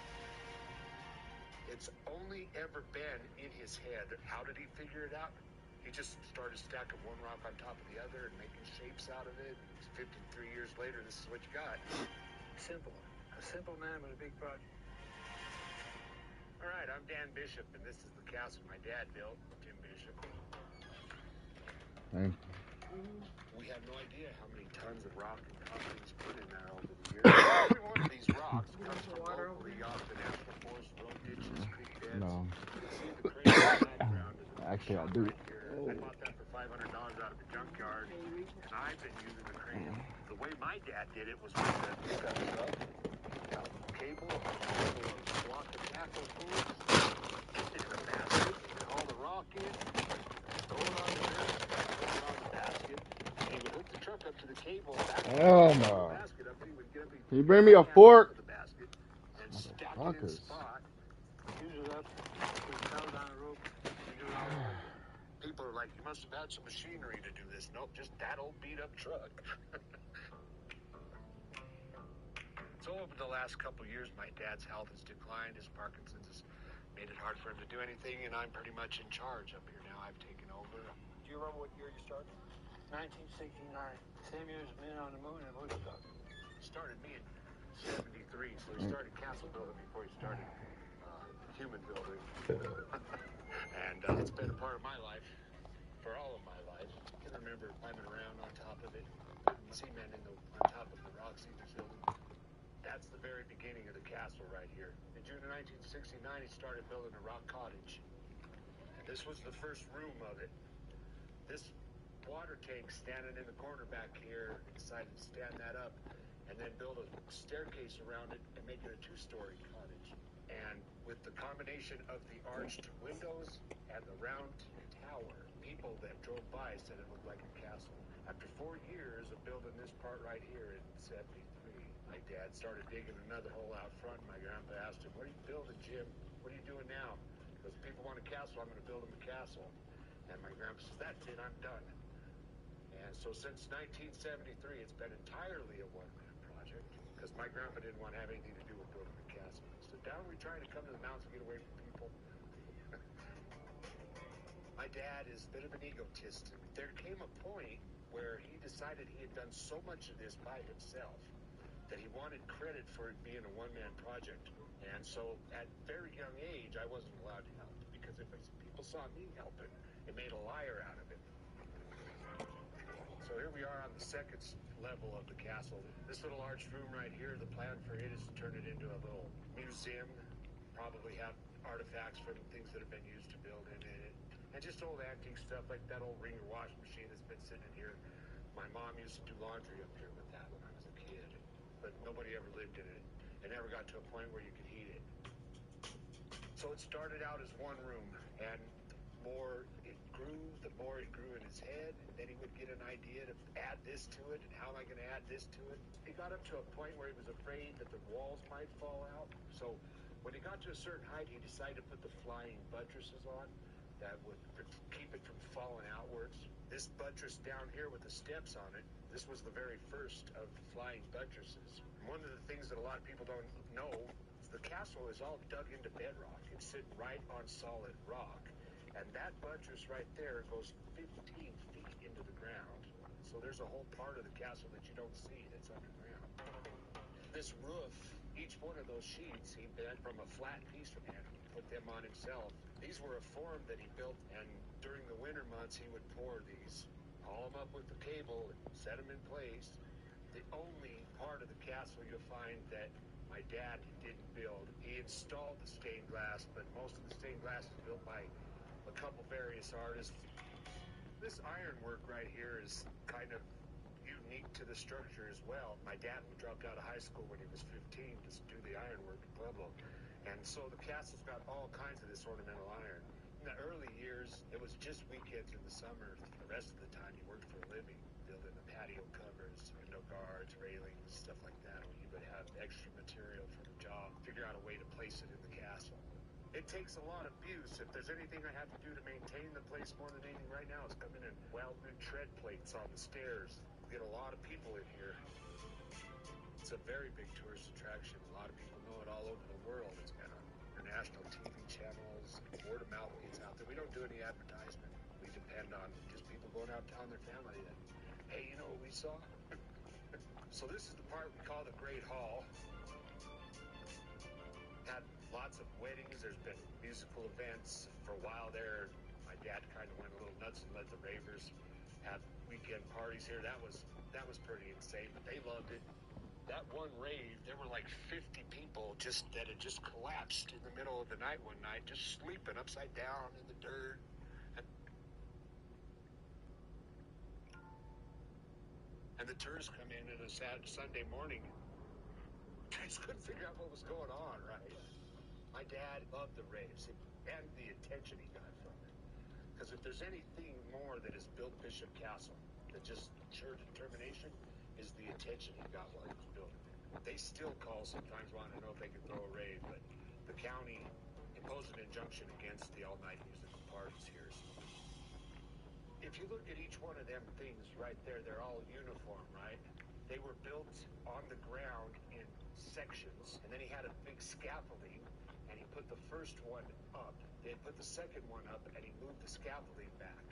It's only ever been in his head. How did he figure it out? He just started stacking one rock on top of the other and making shapes out of it. 53 years later, this is what you got. Simple. A simple man with a big project. All right, I'm Dan Bishop, and this is the castle my dad built, Tim Bishop. Thank We have no idea how many tons of rock and concrete was put in there over the years. Every one of these rocks comes from locally off the National Forest, road ditches, creek beds. No. See the crane in the background is a Actually, I shop do. right here. I bought that for $500 out of the junkyard, and I've been using the crane. The way my dad did it was with the pickup truck, cable, a block of tackle pulls, get it in a basket, and haul the rock in, throw it on the ground, throw it on the basket, and he would hook the truck up to the cable, back Oh, the no. basket up, and he would get up, Can you bring me a fork? the basket, and stack it in the spot, use it up, put a towel down the rope, and do it all over again. People are like, you must have had some machinery to do this. Nope, just that old beat-up truck. So over the last couple years, my dad's health has declined. His Parkinson's has made it hard for him to do anything, and I'm pretty much in charge up here now. I've taken over. Do you remember what year you started? 1969. Same year as Men on the Moon and Woodstock. He started me in 73, so he started castle building before he started human building. And it's been a part of my life for all of my life. I can remember climbing around on top of it, cementing on top of the rocks he was building. That's the very beginning of the castle right here. In June of 1969, he started building a rock cottage. And this was the first room of it. This water tank standing in the corner back here, he decided to stand that up and then build a staircase around it and make it a 2-story cottage. And with the combination of the arched windows and the round tower, people that drove by said it looked like a castle. After 4 years of building this part right here in 73, my dad started digging another hole out front. My grandpa asked him, what are you building, Jim? What are you doing now? Because people want a castle, I'm going to build them a castle. And my grandpa says, that's it, I'm done. And so since 1973, it's been entirely a one-man project because my grandpa didn't want to have anything to do with building a castle. So down we trying to come to the mountains and get away from people. My dad is a bit of an egotist. There came a point where he decided he had done so much of this by himself that he wanted credit for it being a one-man project. And so at very young age, I wasn't allowed to help because if people saw me helping, it made a liar out of it. So here we are on the second level of the castle. This little arched room right here, the plan for it is to turn it into a little museum, probably have artifacts from things that have been used to build in it, and just old antique stuff like that old Ringer washing machine that's been sitting in here. My mom used to do laundry up here with that when I was a kid, but nobody ever lived in it. It never got to a point where you could heat it. So it started out as one room, and the more it grew in his head, and then he would get an idea to add this to it, and how am I going to add this to it? He got up to a point where he was afraid that the walls might fall out. So when he got to a certain height, he decided to put the flying buttresses on that would keep it from falling outwards. This buttress down here with the steps on it, this was the very first of the flying buttresses. One of the things that a lot of people don't know is the castle is all dug into bedrock. It's sitting right on solid rock. And that buttress right there goes 15 feet into the ground. So there's a whole part of the castle that you don't see that's underground. This roof, each one of those sheets, he bent from a flat piece from hand. He put them on himself. These were a form that he built, and during the winter months, he would pour these, haul them up with the cable, and set them in place. The only part of the castle you'll find that my dad didn't build. He installed the stained glass, but most of the stained glass is built by a couple various artists. This ironwork right here is kind of unique to the structure as well. My dad dropped out of high school when he was 15 to do the ironwork in Pueblo. And so the castle's got all kinds of this ornamental iron. In the early years, it was just weekends in the summer. The rest of the time, he worked for a living, building the patio covers, window guards, railings, stuff like that. Or he would have extra material for the job, figure out a way to place it in the castle. It takes a lot of abuse. If there's anything I have to do to maintain the place more than anything right now, is come in and weld new tread plates on the stairs. We get a lot of people in here. It's a very big tourist attraction. A lot of people know it all over the world. It's been on international TV channels. Word of mouth gets out there. We don't do any advertisement. We depend on just people going out telling their family that, hey, you know what we saw? So this is the part we call the Great Hall. Had lots of weddings. There's been musical events. For a while there, my dad kind of went a little nuts and let the ravers have weekend parties here. That was pretty insane, but they loved it. That one rave, there were like 50 people that had just collapsed in the middle of the night one night, just sleeping upside down in the dirt. And the tourists come in on a Sunday morning. I just couldn't figure out what was going on, right? My dad loved the raves and the attention he got from it. Because if there's anything more that has built Bishop Castle, that just sheer determination, is the attention he got while he was building it. They still call sometimes wanting to know if they can throw a rave, but the county imposed an injunction against the all-night musical parties here. If you look at each one of them things right there, they're all uniform, right? They were built on the ground in sections, and then he had a big scaffolding, and he put the first one up. They put the second one up, and he moved the scaffolding back,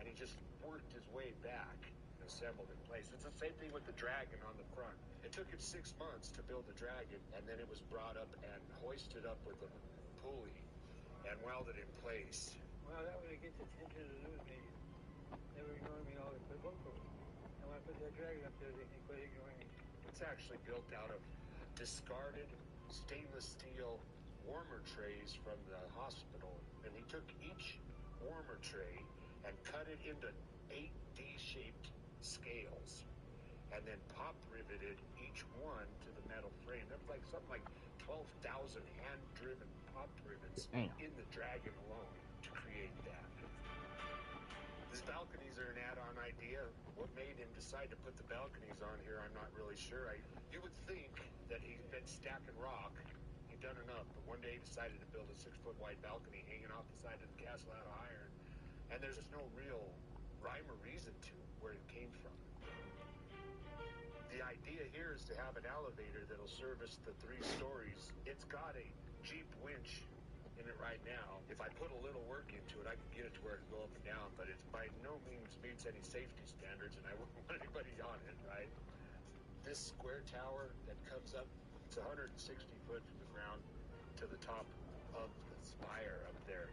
and he just worked his way back and assembled in place. It's the same thing with the dragon on the front. It took him 6 months to build the dragon, and then it was brought up and hoisted up with a pulley and welded in place. Well, that would get the attention of the news media. They were ignoring me all the time. And when I put that dragon up there, they quit ignoring me. It's actually built out of discarded stainless steel warmer trays from the hospital. And he took each warmer tray and cut it into 8 D-shaped scales, and then pop riveted each one to the metal frame. That's like something like 12,000 hand-driven pop rivets in the dragon alone to create that. These balconies are an add-on idea. What made him decide to put the balconies on here, I'm not really sure. You would think that he's been stacking rock. He'd done enough, but one day he decided to build a 6-foot wide balcony hanging off the side of the castle out of iron. And there's just no real rhyme or reason to where it came from. The idea here is to have an elevator that'll service the 3 stories. It's got a Jeep winch in it right now. If I put a little work into it, I could get it to where it can go up and down, but it's by no means meets any safety standards, and I wouldn't want anybody on it, right? This square tower that comes up, it's 160 foot from the ground to the top of the spire up there.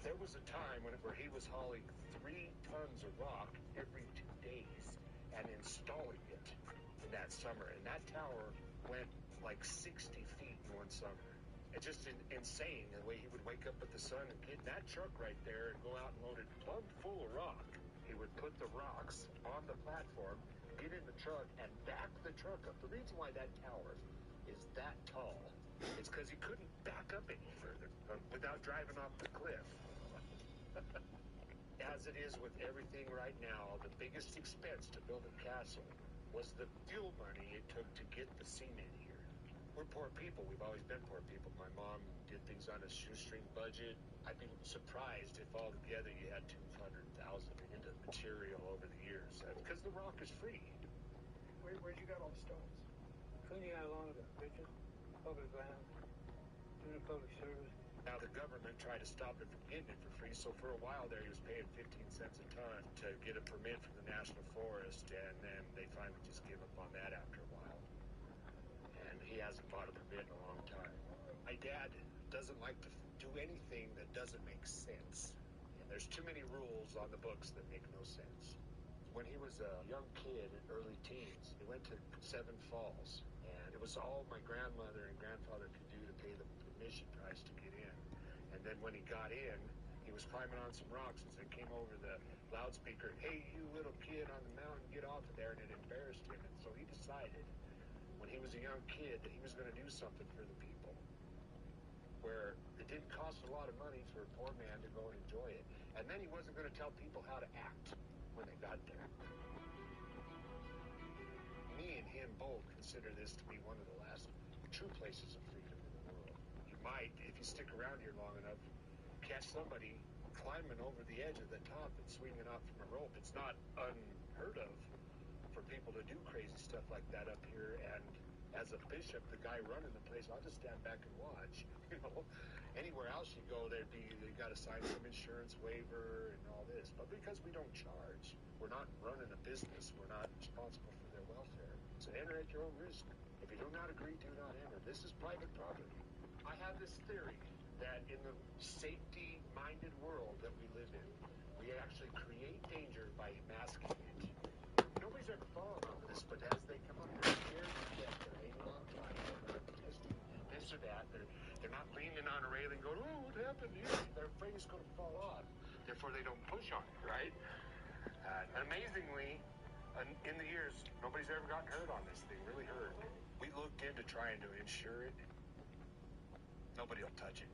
There was a time where he was hauling 3 tons of rock every 2 days and installing it in that summer, and that tower went like 60 feet in one summer. It's just insane the way he would wake up with the sun and get in that truck right there and go out and load it plumb full of rock. He would put the rocks on the platform, get in the truck, and back the truck up. The reason why that tower is that tall is because he couldn't back up any further without driving off the cliff. As it is with everything right now, the biggest expense to build a castle was the fuel money it took to get the cement here. We're poor people. We've always been poor people. My mom did things on a shoestring budget. I'd be surprised if altogether you had $200,000 into material over the years, because the rock is free. Where'd you got all the stones? Cleaning out along the bridges, public land, doing a public service. Now the government tried to stop him from getting it for free, so for a while there he was paying 15 cents a ton to get a permit from the National Forest, and then they finally just gave up on that after a while. And he hasn't bought a permit in a long time. My dad doesn't like to do anything that doesn't make sense. And there's too many rules on the books that make no sense. When he was a young kid, in early teens, he went to Seven Falls, and it was all my grandmother and grandfather could do to pay the admission price to get in. And then when he got in, he was climbing on some rocks, and it came over the loudspeaker, "Hey, you little kid on the mountain, get off of there," and it embarrassed him. And so he decided, when he was a young kid, that he was going to do something for the people, where it didn't cost a lot of money for a poor man to go and enjoy it. And then he wasn't going to tell people how to act when they got there. Me and him both consider this to be one of the last true places of freedom in the world. You might, if you stick around here long enough, catch somebody climbing over the edge of the top and swinging off from a rope. It's not unheard of for people to do crazy stuff like that up here. And as a bishop, the guy running the place, I'll just stand back and watch. You know, anywhere else you go, they got to sign some insurance waiver and all this. But because we don't charge, we're not running a business. We're not responsible for their welfare. So enter at your own risk. If you do not agree, do not enter. This is private property. I have this theory that in the safety-minded world that we live in, we actually create danger by masking it. Nobody's ever fallen on this, but as they come up, they're scared to death. They're hanging on tight. They're not testing this or that. They're not leaning on a railing going, oh, what happened here? They're afraid it's going to fall off. Therefore, they don't push on it, right? And amazingly, in the years, nobody's ever gotten hurt on this thing, really hurt. We looked into trying to insure it. Nobody will touch it.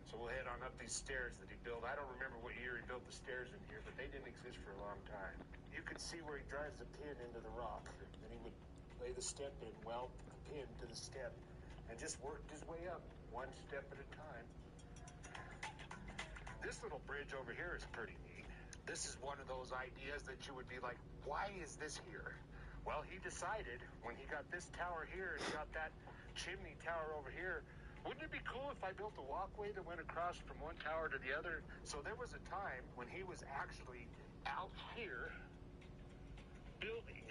So we'll head on up these stairs that he built. I don't remember what year he built the stairs in here, but they didn't exist for a long time. You could see where he drives the pin into the rock. Then he would lay the step in, weld the pin to the step, and just worked his way up, one step at a time. This little bridge over here is pretty neat. This is one of those ideas that you would be like, why is this here? Well, he decided when he got this tower here and got that chimney tower over here, wouldn't it be cool if I built a walkway that went across from one tower to the other? So there was a time when he was actually out here building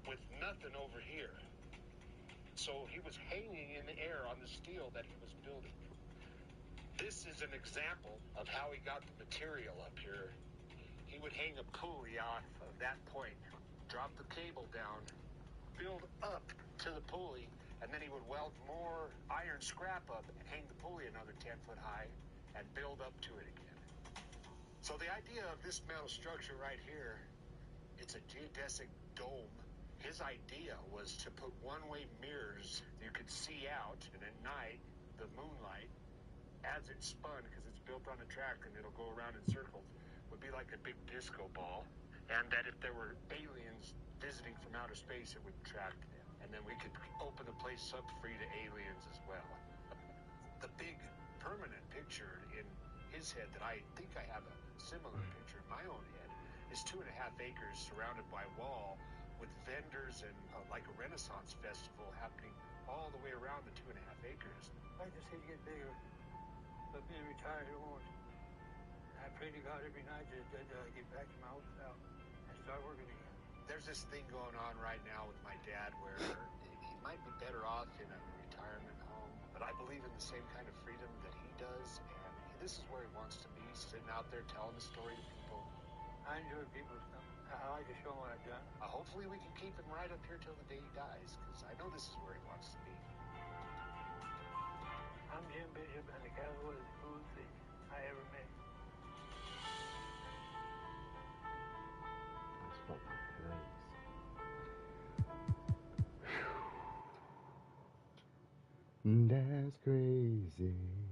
with nothing over here. So he was hanging in the air on the steel that he was building. This is an example of how he got the material up here. He would hang a pulley off of that point, drop the cable down, build up to the pulley, and then he would weld more iron scrap up and hang the pulley another 10 foot high and build up to it again. So the idea of this metal structure right here, it's a geodesic dome. His idea was to put one-way mirrors you could see out, and at night, the moonlight, as it spun, because it's built on a track and it'll go around in circles, would be like a big disco ball. And that if there were aliens visiting from outer space, it would track them. And then we could open the place up free to aliens as well. The big permanent picture in his head that I think I have a similar picture in my own head is 2.5 acres surrounded by wall with vendors and like a Renaissance festival happening all the way around the 2.5 acres. I just need to get bigger, but being retired, it won't. I pray to God every night to get back to my old self and start working again. There's this thing going on right now with my dad where he might be better off in a retirement home, but I believe in the same kind of freedom that he does, and this is where he wants to be, sitting out there telling the story to people. I enjoy people stuff. I like to show them what I've done. Hopefully we can keep him right up here till the day he dies, because I know this is where he wants to be. I'm Jim Bishop, and the cowboy is the coolest thing I ever met. That's fucking crazy. That's crazy.